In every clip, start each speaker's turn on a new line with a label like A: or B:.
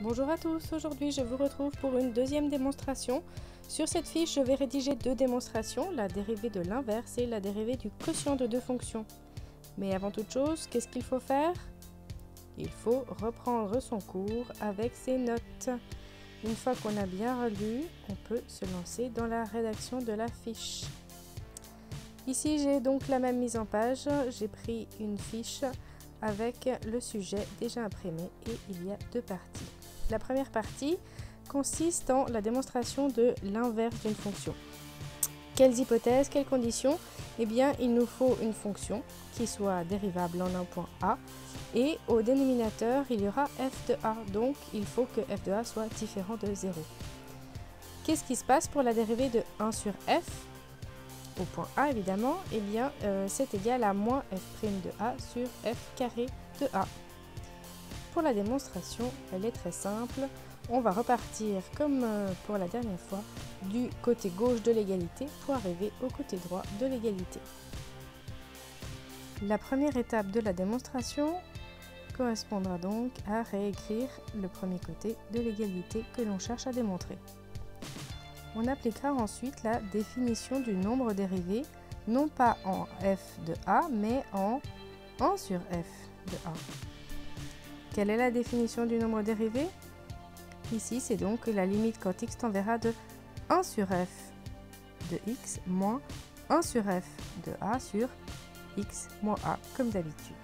A: Bonjour à tous, aujourd'hui je vous retrouve pour une deuxième démonstration. Sur cette fiche, je vais rédiger deux démonstrations, la dérivée de l'inverse et la dérivée du quotient de deux fonctions. Mais avant toute chose, qu'est-ce qu'il faut faire? Il faut reprendre son cours avec ses notes. Une fois qu'on a bien relu, on peut se lancer dans la rédaction de la fiche. Ici, j'ai donc la même mise en page, j'ai pris une fiche avec le sujet déjà imprimé et il y a deux parties. La première partie consiste en la démonstration de l'inverse d'une fonction. Quelles hypothèses, quelles conditions? Eh bien, il nous faut une fonction qui soit dérivable en un point A et au dénominateur, il y aura f de a. Donc, il faut que f de a soit différent de 0. Qu'est-ce qui se passe pour la dérivée de 1 sur f? Au point A, évidemment, eh bien, c'est égal à moins f' de a sur f carré de a. Pour la démonstration, elle est très simple. On va repartir, comme pour la dernière fois, du côté gauche de l'égalité pour arriver au côté droit de l'égalité. La première étape de la démonstration correspondra donc à réécrire le premier côté de l'égalité que l'on cherche à démontrer. On appliquera ensuite la définition du nombre dérivé, non pas en f de a, mais en 1 sur f de a. Quelle est la définition du nombre dérivé? Ici, c'est donc la limite quand x tend de 1 sur f de x moins 1 sur f de a sur x moins a, comme d'habitude.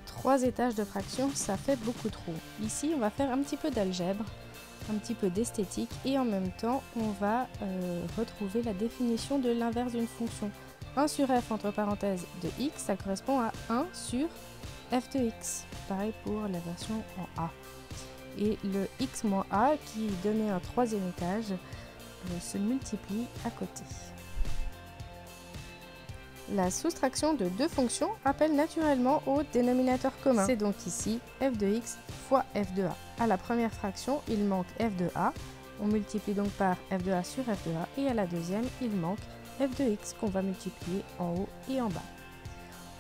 A: 3 étages de fraction, ça fait beaucoup trop. Ici, on va faire un petit peu d'algèbre, un petit peu d'esthétique et en même temps, on va retrouver la définition de l'inverse d'une fonction. 1 sur f entre parenthèses de x, ça correspond à 1 sur f de x. Pareil pour la version en a. Et le x moins a qui donnait un troisième étage se multiplie à côté. La soustraction de deux fonctions appelle naturellement au dénominateur commun. C'est donc ici f de x fois f de a. À la première fraction, il manque f de a. On multiplie donc par f de a sur f de a. Et à la deuxième, il manque f de x qu'on va multiplier en haut et en bas.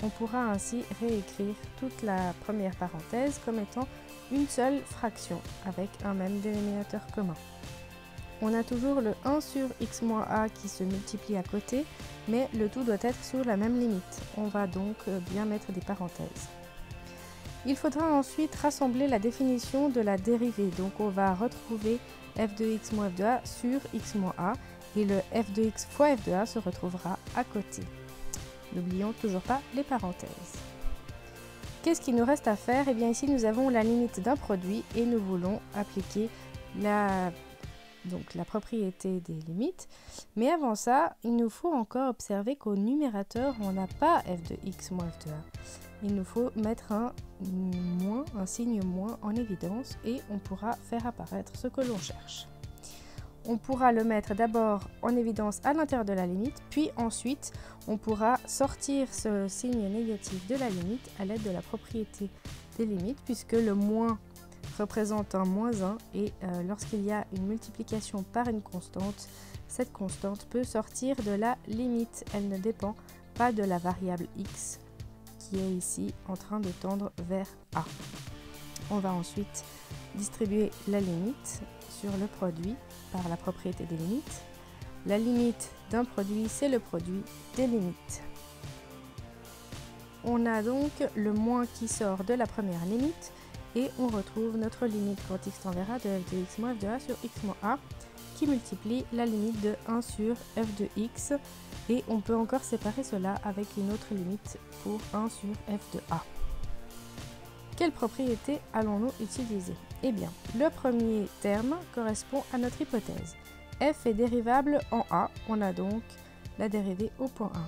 A: On pourra ainsi réécrire toute la première parenthèse comme étant une seule fraction avec un même dénominateur commun. On a toujours le 1 sur x moins a qui se multiplie à côté, mais le tout doit être sur la même limite. On va donc bien mettre des parenthèses. Il faudra ensuite rassembler la définition de la dérivée. Donc on va retrouver f de x moins f de a sur x moins a et le f de x fois f de a se retrouvera à côté. N'oublions toujours pas les parenthèses. Qu'est-ce qu'il nous reste à faire? Eh bien ici nous avons la limite d'un produit et nous voulons appliquer la propriété des limites. Mais avant ça, il nous faut encore observer qu'au numérateur, on n'a pas f de x moins f de a. Il nous faut mettre un signe moins en évidence et on pourra faire apparaître ce que l'on cherche. On pourra le mettre d'abord en évidence à l'intérieur de la limite, puis ensuite on pourra sortir ce signe négatif de la limite à l'aide de la propriété des limites, puisque le moins représente un moins 1 et lorsqu'il y a une multiplication par une constante, cette constante peut sortir de la limite. Elle ne dépend pas de la variable x qui est ici en train de tendre vers a. On va ensuite distribuer la limite sur le produit par la propriété des limites. La limite d'un produit, c'est le produit des limites. On a donc le moins qui sort de la première limite et on retrouve notre limite quand x tend vers a de f de x moins f de a sur x moins a qui multiplie la limite de 1 sur f de x et on peut encore séparer cela avec une autre limite pour 1 sur f de a. Quelle propriété allons-nous utiliser? Eh bien, le premier terme correspond à notre hypothèse. f est dérivable en a, on a donc la dérivée au point 1.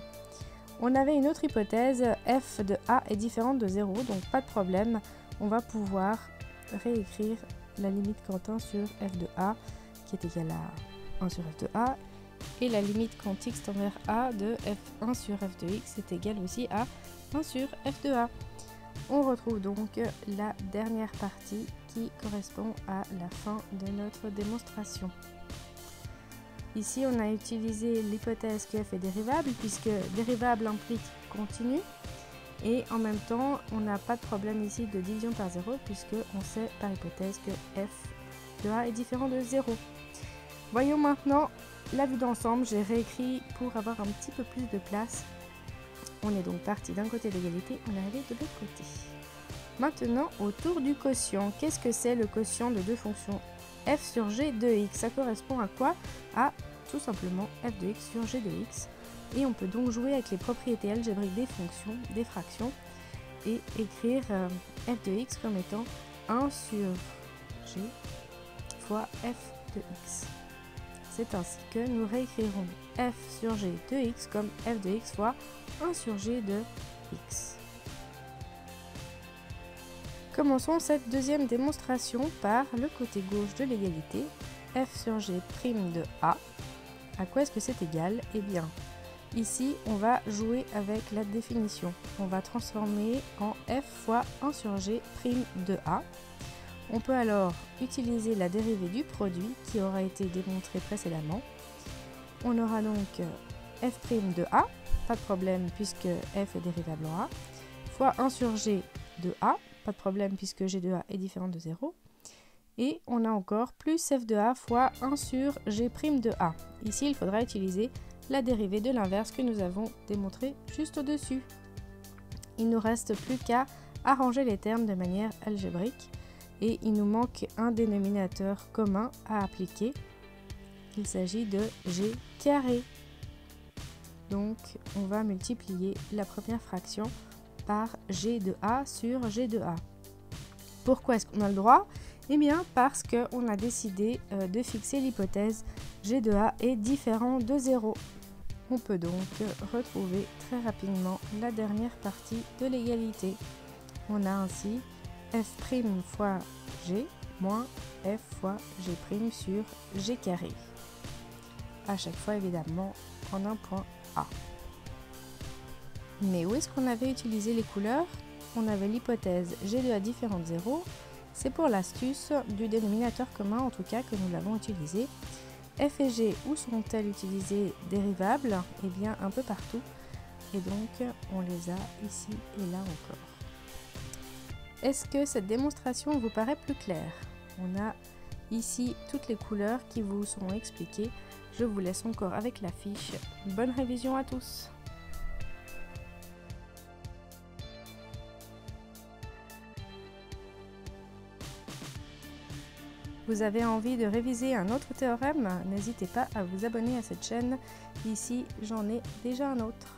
A: On avait une autre hypothèse, f de a est différente de 0, donc pas de problème. On va pouvoir réécrire la limite quand 1 sur f de a qui est égale à 1 sur f de a et la limite quand x tend vers a de f1 sur f de x est égale aussi à 1 sur f de a. On retrouve donc la dernière partie qui correspond à la fin de notre démonstration. Ici, on a utilisé l'hypothèse que f est dérivable puisque dérivable implique continu Et en même temps, on n'a pas de problème ici de division par 0 puisque on sait par hypothèse que f de a est différent de 0. Voyons maintenant la vue d'ensemble. J'ai réécrit pour avoir un petit peu plus de place. On est donc parti d'un côté de l'égalité, on est arrivé de l'autre côté. Maintenant, autour du quotient. Qu'est-ce que c'est le quotient de deux fonctions f sur g de x? Ça correspond à quoi? À tout simplement f de x sur g de x. Et on peut donc jouer avec les propriétés algébriques des fonctions, des fractions, et écrire f de x comme étant 1 sur g fois f de x. C'est ainsi que nous réécrirons f sur g de x comme f de x fois 1 sur g de x. Commençons cette deuxième démonstration par le côté gauche de l'égalité. F sur g' de a. À quoi est-ce que c'est égal? Eh bien, ici, on va jouer avec la définition. On va transformer en f fois 1 sur g' de a. On peut alors utiliser la dérivée du produit qui aura été démontré précédemment. On aura donc f' de a, pas de problème puisque f est dérivable en a, fois 1 sur g de a, pas de problème puisque g de a est différent de 0. Et on a encore plus f de a fois 1 sur g' de a. Ici, il faudra utiliser la dérivée de l'inverse que nous avons démontré juste au-dessus. Il ne nous reste plus qu'à arranger les termes de manière algébrique et il nous manque un dénominateur commun à appliquer. Il s'agit de g carré. Donc, on va multiplier la première fraction par g de a sur g de a. Pourquoi est-ce qu'on a le droit? Eh bien, parce qu'on a décidé de fixer l'hypothèse g de a est différent de 0. On peut donc retrouver très rapidement la dernière partie de l'égalité. On a ainsi f' fois g moins f fois g' sur g carré. À chaque fois, évidemment, en un point A. Mais où est-ce qu'on avait utilisé les couleurs? On avait l'hypothèse g de a différent de 0. C'est pour l'astuce du dénominateur commun, en tout cas, que nous l'avons utilisé. F et g, où sont-elles utilisées dérivables? Eh bien, un peu partout. Et donc, on les a ici et là encore. Est-ce que cette démonstration vous paraît plus claire? On a ici toutes les couleurs qui vous sont expliquées. Je vous laisse encore avec la fiche. Bonne révision à tous! Vous avez envie de réviser un autre théorème? N'hésitez pas à vous abonner à cette chaîne. Ici, j'en ai déjà un autre.